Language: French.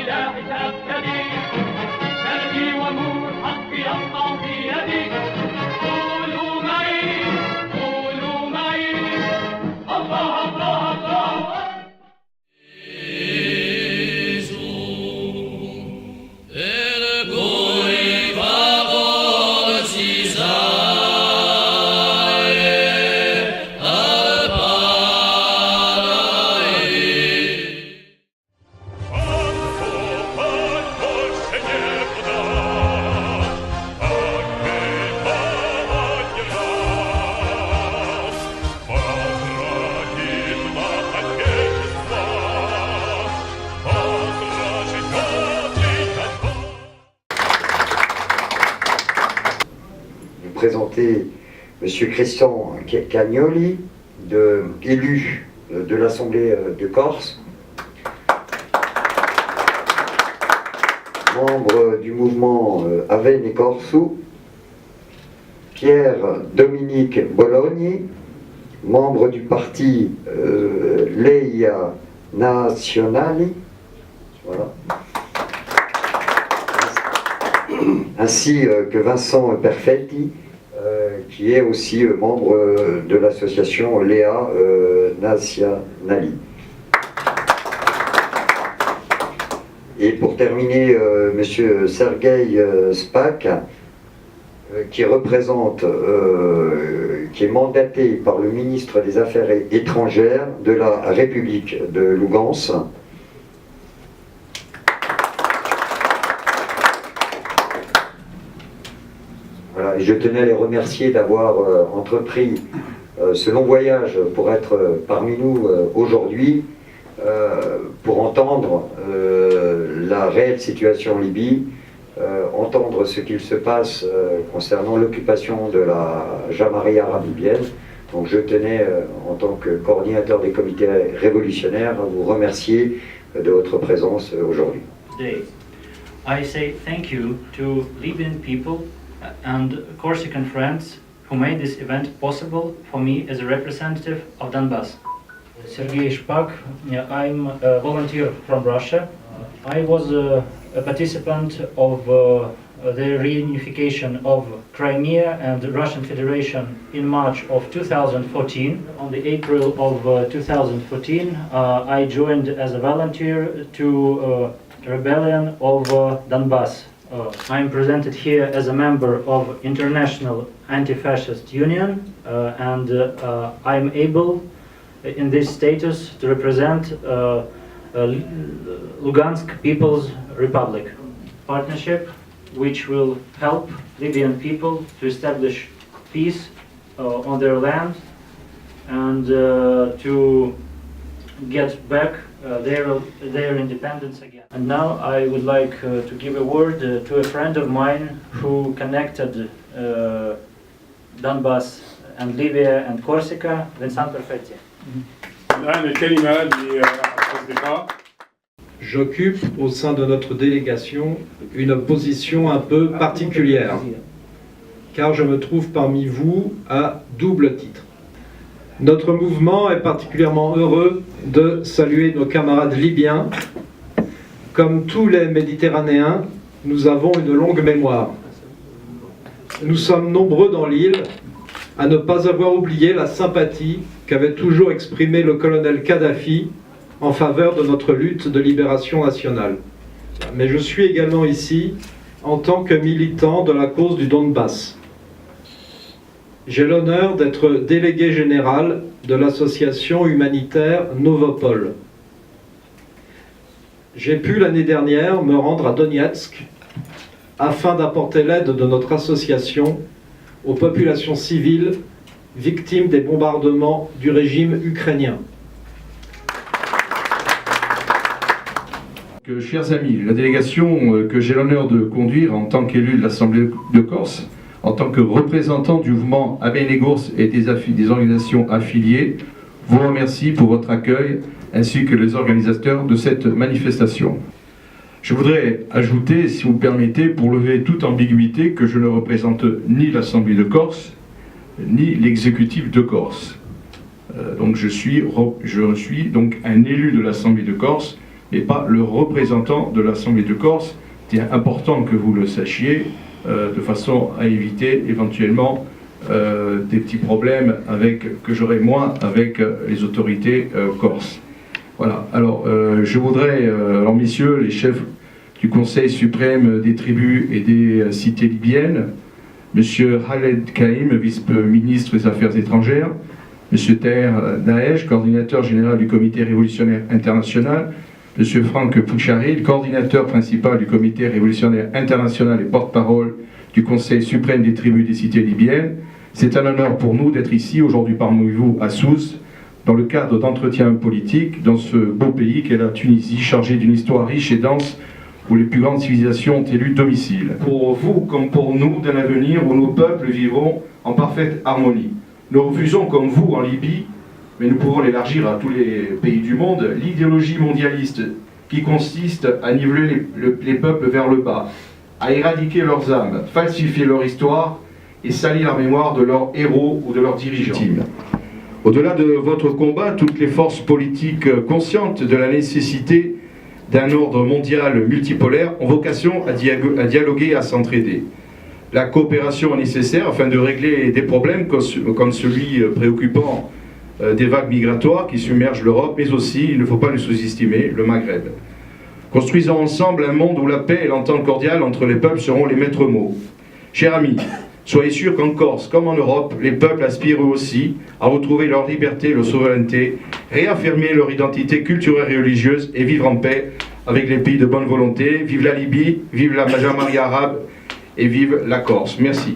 بلا حساب شديد بلدي ونور حقي يسطع في يدي قولوا معي قولوا معي الله الله الله Présenter M. Christian Cagnoli, élu de l'Assemblée de Corse, membre du mouvement Avene Corsu, Pierre-Dominique Bologni, membre du parti Leia Nazionali, voilà. Ainsi que Vincent Perfetti, qui est aussi membre de l'association Lea Nazionali. Et pour terminer, M. Sergei Spak, qui représente, qui est mandaté par le ministre des Affaires étrangères de la République de Lugansk. Voilà, et je tenais à les remercier d'avoir entrepris ce long voyage pour être parmi nous aujourd'hui, pour entendre la réelle situation en Libye, entendre ce qu'il se passe concernant l'occupation de la Jamaïque arabe libyenne. Donc je tenais, en tant que coordinateur des comités révolutionnaires, à vous remercier de votre présence aujourd'hui. Today, I say thank you to Libyan people and Corsican friends who made this event possible for me as a representative of Donbass. Sergei Shpak, I'm a volunteer from Russia. I was a participant of the reunification of Crimea and the Russian Federation in March of 2014. On the April of 2014, I joined as a volunteer to rebellion of Donbass. I'm presented here as a member of International Anti-Fascist Union, and I'm able in this status to represent Lugansk People's Republic partnership, which will help Libyan people to establish peace on their land and to get back their independence again. And now I would like to give a word to a friend of mine who connected Donbass and Libya and Corsica, Vincent Perfetti. J'occupe au sein de notre délégation une position un peu particulière, car je me trouve parmi vous à double titre. Notre mouvement est particulièrement heureux de saluer nos camarades libyens. Comme tous les Méditerranéens, nous avons une longue mémoire. Nous sommes nombreux dans l'île à ne pas avoir oublié la sympathie qu'avait toujours exprimée le colonel Kadhafi en faveur de notre lutte de libération nationale. Mais je suis également ici en tant que militant de la cause du Donbass. J'ai l'honneur d'être délégué général de l'association humanitaire Novopol. J'ai pu l'année dernière me rendre à Donetsk afin d'apporter l'aide de notre association aux populations civiles victimes des bombardements du régime ukrainien. Chers amis, la délégation que j'ai l'honneur de conduire en tant qu'élu de l'Assemblée de Corse, en tant que représentant du mouvement Avene Corse et des organisations affiliées, vous remercie pour votre accueil ainsi que les organisateurs de cette manifestation. Je voudrais ajouter, si vous permettez, pour lever toute ambiguïté, que je ne représente ni l'Assemblée de Corse, ni l'exécutif de Corse. Donc je suis donc un élu de l'Assemblée de Corse, et pas le représentant de l'Assemblée de Corse. C'est important que vous le sachiez, de façon à éviter éventuellement des petits problèmes que j'aurai moi avec les autorités corses. Voilà, alors je voudrais, alors messieurs, les chefs du Conseil suprême des tribus et des cités libyennes, monsieur Khaled Kaïm, vice-ministre des Affaires étrangères, monsieur Taher Daesh, coordinateur général du Comité révolutionnaire international, monsieur Franck Pouchari, coordinateur principal du Comité révolutionnaire international et porte-parole du Conseil suprême des tribus des cités libyennes. C'est un honneur pour nous d'être ici aujourd'hui parmi vous à Sousse, dans le cadre d'entretiens politiques dans ce beau pays qu'est la Tunisie, chargé d'une histoire riche et dense où les plus grandes civilisations ont élu domicile. Pour vous comme pour nous, d'un avenir où nos peuples vivront en parfaite harmonie. Nous refusons, comme vous en Libye, mais nous pouvons l'élargir à tous les pays du monde, l'idéologie mondialiste qui consiste à niveler les peuples vers le bas, à éradiquer leurs âmes, falsifier leur histoire et salir la mémoire de leurs héros ou de leurs dirigeants. Au-delà de votre combat, toutes les forces politiques conscientes de la nécessité d'un ordre mondial multipolaire ont vocation à dialoguer et à s'entraider. La coopération est nécessaire afin de régler des problèmes comme celui préoccupant des vagues migratoires qui submergent l'Europe, mais aussi, il ne faut pas le sous-estimer, le Maghreb. Construisons ensemble un monde où la paix et l'entente cordiale entre les peuples seront les maîtres mots. Chers amis, soyez sûrs qu'en Corse, comme en Europe, les peuples aspirent eux aussi à retrouver leur liberté, leur souveraineté, réaffirmer leur identité culturelle et religieuse et vivre en paix avec les pays de bonne volonté. Vive la Libye, vive la Jamaïque arabe et vive la Corse. Merci.